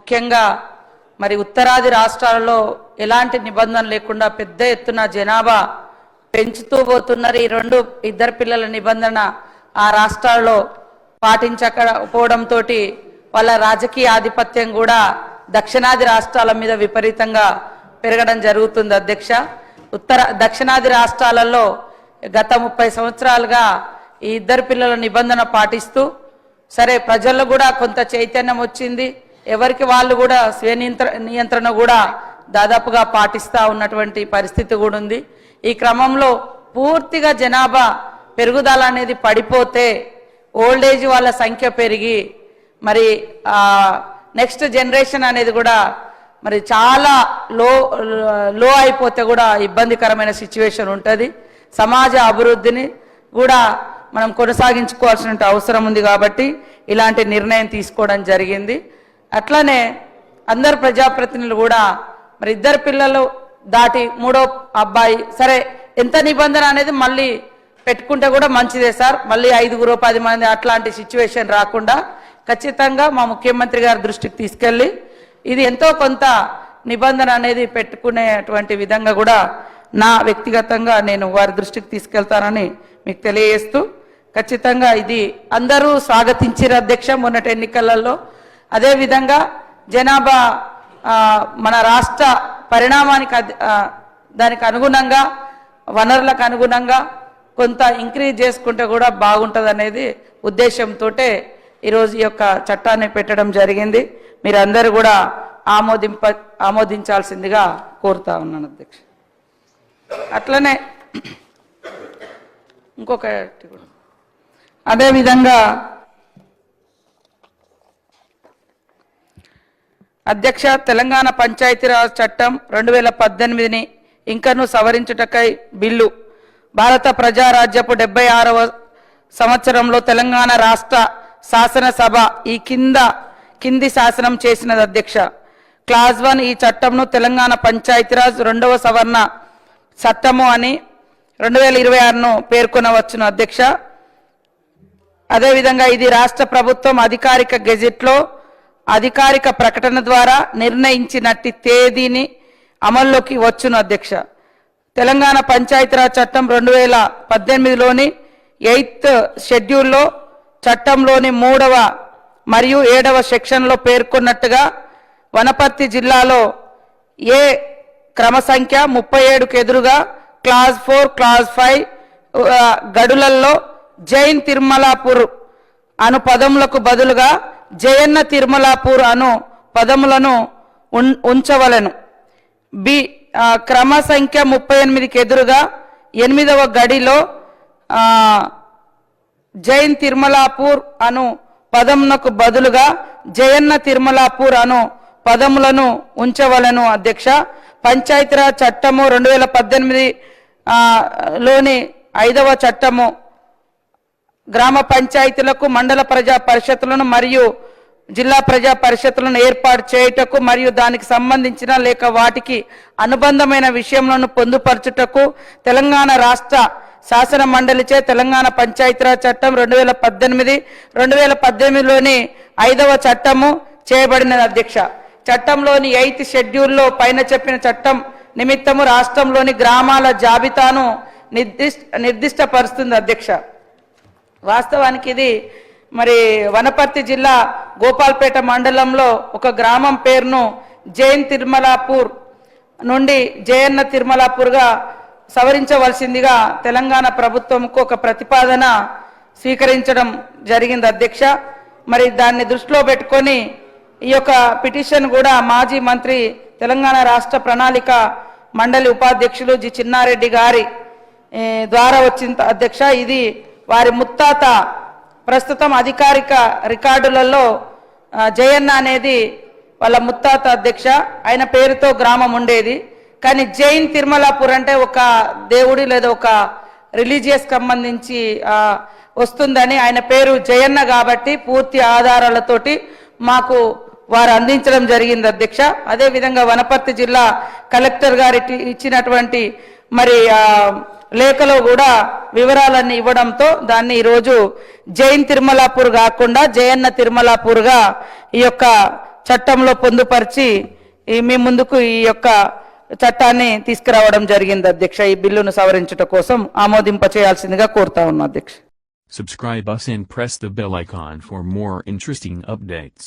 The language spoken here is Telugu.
ముఖ్యంగా మరి ఉత్తరాది రాష్ట్రాలలో ఎలాంటి నిబంధన లేకుండా పెద్ద ఎత్తున జనాభా పెంచుతూ పోతున్నారు. ఈ ఇద్దరు పిల్లల నిబంధన ఆ రాష్ట్రాల్లో పాటించకపోవడంతో వాళ్ళ రాజకీయ ఆధిపత్యం కూడా దక్షిణాది రాష్ట్రాల మీద విపరీతంగా పెరగడం జరుగుతుంది అధ్యక్ష. దక్షిణాది రాష్ట్రాలలో గత 30 సంవత్సరాలుగా ఈ ఇద్దరు పిల్లల నిబంధన పాటిస్తూ సరే ప్రజల్లో కూడా కొంత చైతన్యం వచ్చింది. ఎవరికి వాళ్ళు కూడా స్వీయ నియంత్రణ కూడా దాదాపుగా పాటిస్తూ ఉన్నటువంటి పరిస్థితి కూడా ఉంది. ఈ క్రమంలో పూర్తిగా జనాభా పెరుగుదల అనేది పడిపోతే ఓల్డ్ ఏజ్ వాళ్ళ సంఖ్య పెరిగి మరి నెక్స్ట్ జనరేషన్ అనేది కూడా మరి చాలా లో అయిపోతే కూడా ఇబ్బందికరమైన సిచ్యువేషన్ ఉంటుంది. సమాజ అభివృద్ధిని కూడా మనం కొనసాగించుకోవాల్సిన అవసరం ఉంది కాబట్టి ఇలాంటి నిర్ణయం తీసుకోవడం జరిగింది. అట్లనే అందరు ప్రజాప్రతినిధులు కూడా మరి ఇద్దరు పిల్లలు దాటి మూడో అబ్బాయి సరే ఎంత నిబంధన అనేది మళ్ళీ పెట్టుకుంటే కూడా మంచిదే సార్. మళ్ళీ 5 10 మంది అట్లాంటి సిచ్యువేషన్ రాకుండా ఖచ్చితంగా మా ముఖ్యమంత్రి గారి దృష్టికి తీసుకెళ్ళి ఇది ఎంతో కొంత నిబంధన అనేది పెట్టుకునేటువంటి విధంగా కూడా నా వ్యక్తిగతంగా నేను వారి దృష్టికి తీసుకెళ్తానని మీకు తెలియజేస్తూ ఖచ్చితంగా ఇది అందరూ స్వాగతించారు అధ్యక్ష మొన్నటి ఎన్నికలలో. అదేవిధంగా జనాభా మన రాష్ట్ర పరిణామానికి దానికి అనుగుణంగా వనరులకు అనుగుణంగా కొంత ఇంక్రీజ్ చేసుకుంటే కూడా బాగుంటుంది అనేది ఉద్దేశంతో ఈరోజు ఈ యొక్క చట్టాన్ని పెట్టడం జరిగింది. మీరందరూ కూడా ఆమోదించాల్సిందిగా కోరుతా ఉన్నాను అధ్యక్ష. అట్లనే ఇంకొకటి కూడా అదేవిధంగా అధ్యక్ష తెలంగాణ పంచాయతీరాజ్ చట్టం 2018ని ఇంకను సవరించుటకై బిల్లు భారత ప్రజారాజ్యపు 76వ సంవత్సరంలో తెలంగాణ రాష్ట్ర శాసనసభ ఈ కింది శాసనం చేసినది అధ్యక్ష. క్లాజ్ 1 ఈ చట్టంను తెలంగాణ పంచాయతీరాజ్ 2వ సవరణ చట్టము అని 2026ను పేర్కొనవచ్చును అధ్యక్ష. అదేవిధంగా ఇది రాష్ట్ర ప్రభుత్వం అధికారిక గెజెట్లో అధికారిక ప్రకటన ద్వారా నిర్ణయించినట్టి తేదీని అమల్లోకి వచ్చును అధ్యక్ష. తెలంగాణ పంచాయతీరాజ్ చట్టం 2018లోని 8th షెడ్యూల్లో చట్టంలోని 3వ మరియు 7వ సెక్షన్లో పేర్కొన్నట్టుగా వనపర్తి జిల్లాలో ఏ క్రమ సంఖ్య 37కు ఎదురుగా క్లాజ్ 4 క్లాజ్ 5 గడులలో జైన్ తిరుమలాపూర్ అను పదములకు బదులుగా జయన్న తిరుమలాపూర్ అను పదములను ఉంచవలెను. బి క్రమ సంఖ్య 38కి ఎదురుగా 8వ గడిలో జైన్ తిరుమలాపూర్ అను పదమునకు బదులుగా జయన్న తిరుమలాపూర్ అను పదములను ఉంచవలెను అధ్యక్ష. పంచాయతీరాజ్ చట్టము 2018 లోని 5వ చట్టము గ్రామ పంచాయతీలకు మండల ప్రజా పరిషత్తులను మరియు జిల్లా ప్రజా పరిషత్తులను ఏర్పాటు చేయుటకు మరియు దానికి సంబంధించిన లేక వాటికి అనుబంధమైన విషయములను పొందుపరచుటకు తెలంగాణ రాష్ట్ర శాసన మండలిచే తెలంగాణ పంచాయతీరాజ్ చట్టం 2018లోని 5వ చట్టము చేయబడినది అధ్యక్ష. చట్టంలోని 8th షెడ్యూల్లో పైన చెప్పిన చట్టం నిమిత్తము రాష్ట్రంలోని గ్రామాల జాబితాను నిర్దిష్టపరుస్తుంది అధ్యక్ష. వాస్తవానికి ఇది మరి వనపర్తి జిల్లా గోపాల్పేట మండలంలో ఒక గ్రామం పేరును జైన్ తిరుమలాపూర్ నుండి జయన్న తిరుమలాపూర్గా సవరించవలసిందిగా తెలంగాణ ప్రభుత్వంకు ఒక ప్రతిపాదన స్వీకరించడం జరిగింది అధ్యక్ష. మరి దాన్ని దృష్టిలో పెట్టుకొని ఈ యొక్క పిటిషన్ కూడా మాజీ మంత్రి తెలంగాణ రాష్ట్ర ప్రణాళిక మండలి ఉపాధ్యక్షులు జి చిన్నారెడ్డి గారి ద్వారా వచ్చింది అధ్యక్ష. ఇది వారి ముత్తాత ప్రస్తుతం అధికారిక రికార్డులలో జయన్న అనేది వాళ్ళ ముత్తాత అధ్యక్ష. ఆయన పేరుతో గ్రామం ఉండేది. కానీ జైన్ తిరుమలాపూర్ అంటే ఒక దేవుడి లేదా ఒక రిలీజియస్ సంబంధించి వస్తుందని ఆయన పేరు జయన్న కాబట్టి పూర్తి ఆధారాలతోటి మాకు వారు అందించడం జరిగింది అధ్యక్ష. అదేవిధంగా వనపర్తి జిల్లా కలెక్టర్ గారి ఇచ్చినటువంటి మరి లేఖలో కూడా వివరాలన్నీ ఇవ్వడంతో దాన్ని ఈరోజు జైన్ తిరుమలాపూర్ కాకుండా జయన్న తిరుమలాపూర్గా ఈ యొక్క చట్టంలో పొందుపరిచి మీ ముందుకు ఈ యొక్క చట్టాన్ని తీసుకురావడం జరిగింది అధ్యక్ష. ఈ బిల్లును సవరించుట కోసం ఆమోదింప చేయాల్సిందిగా కోరుతా ఉన్నా అధ్యక్ష. Subscribe us and press the bell icon for more interesting updates.